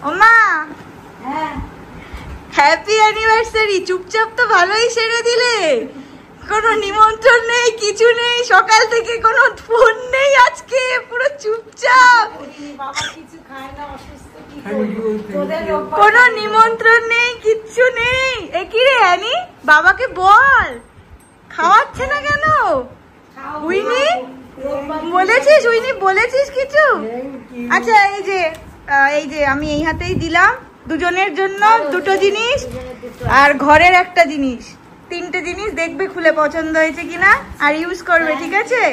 ওমা happy anniversary. চুপচাপ তো ভালোই সেরে দিলে, কোনো নিমন্ত্রণ নেই, কিছু নেই, সকাল থেকে কোনো ফোন নেই, আজকে পুরো চুপচাপ, কোনো নিমন্ত্রণ নেই, কিচ্ছু নেই। এ কি রে অ্যানি, বাবাকে বল খাওয়াচ্ছে না কেন? উইনি বলেছিস? উইনি বলেছিস কিছু? আচ্ছা এই যে আমি এই হাতেই দিলাম দুজনের জন্য দুটো জিনিস আর ঘরের একটা জিনিস, তিনটে জিনিস দেখবে খুলে পছন্দ হয়েছে কিনা আর ইউজ করবে, ঠিক আছে?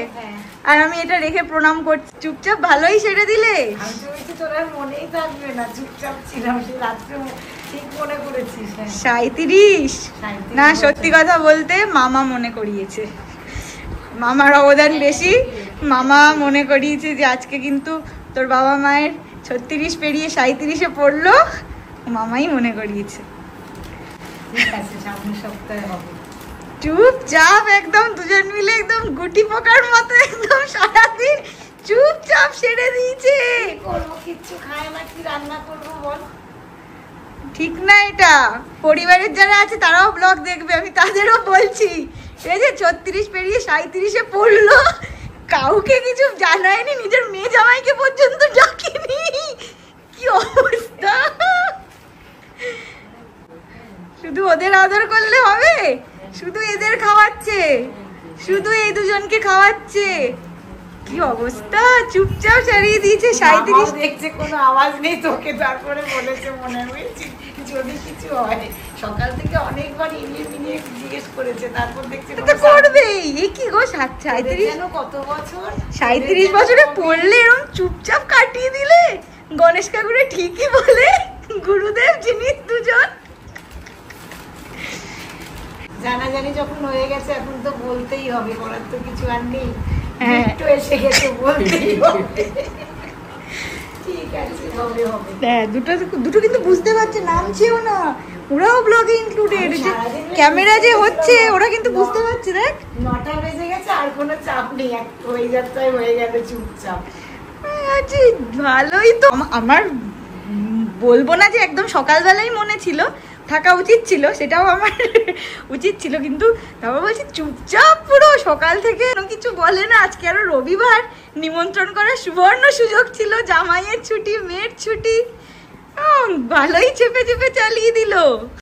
আর আমি এটা রেখে প্রণাম করছি। চুপচাপ ভালোই সেরে দিলে। হ্যাঁ। 37 না, সত্যি কথা বলতে মামা মনে করিয়েছে, মামার অবদান বেশি। মামা মনে করিয়েছে যে আজকে কিন্তু তোর বাবা মায়ের 36 পেরিয়ে 37-এ পড়লো, মামাই মনে করিয়েছে। চুপচাপ একদম দুজন মিলে একদম গুটি পোকার মতো একদম সারাদিন চুপচাপ সেরে দিয়েছে। কিচ্ছু খায় না, কি রান্না করবো বল? ঠিক না এটা? পরিবারের যারা আছে তারাও ব্লগ দেখবে, আমি তাদেরও বলছি। এই যে 36 পেরিয়ে 37-এ পড়লো, কাউকে কিছু জানায়নি, নিজের মেয়ে জামাইকে পর্যন্ত ডাকেনি। কি অবস্থা! শুধু ওদের আদর করলে হবে? শুধু এদের খাওয়াচ্ছে, শুধু এই দুজনকে খাওয়াচ্ছে। কি অবস্থা! চুপচাপ সারিয়ে দিয়েছে। 37 দেখছে, কোনো আওয়াজ নেই তোকে, তারপরে বলেছে মনে হয়েছে যদি কিছু হয়। সকাল থেকে অনেকবার ইনিয়ে মিনিয়ে জিজ্ঞেস করেছে, তারপর দেখছে তো করবেই। এ কি গো, 37 কত বছর, 37 বছরে পড়লে এরকম চুপচাপ কাটিয়ে দিলে। গণেশ কাকুরে ঠিকই বলে, গুরুদেব জিনিস দুজন। জানাজানি যখন হয়ে গেছে এখন তো বলতেই হবে, করার তো কিছু আর নেই। একটু এসে গেছে, বলতেই হবে। ঠিক আছে, হবে হবে। হ্যাঁ, দুটো কিন্তু বুঝতে পারছে, নামছেও না, ওরাও ব্লগে ইনক্লুডেড। ক্যামেরা যে হচ্ছে ওরা কিন্তু বুঝতে পারছে। দেখ 9টা বেজে গেছে, আর কোনো চাপ নেই, হয়ে যাত্রায় হয়ে গেলে চুপচাপ। আচ্ছা, ভালোই তো। আমার বলবো না যে একদম সকালবেলাই মনে ছিল, থাকা উচিত ছিল, সেটাও আমার উচিত ছিল, কিন্তু তারপর বলছি চুপচাপ পুরো সকাল থেকে কিছু বলে না। আজকে আরো রবিবার, নিমন্ত্রণ করার সুবর্ণ সুযোগ ছিল, জামাইয়ের ছুটি, মেয়ের ছুটি, ভালোই চেপে চেপে চালিয়ে দিল।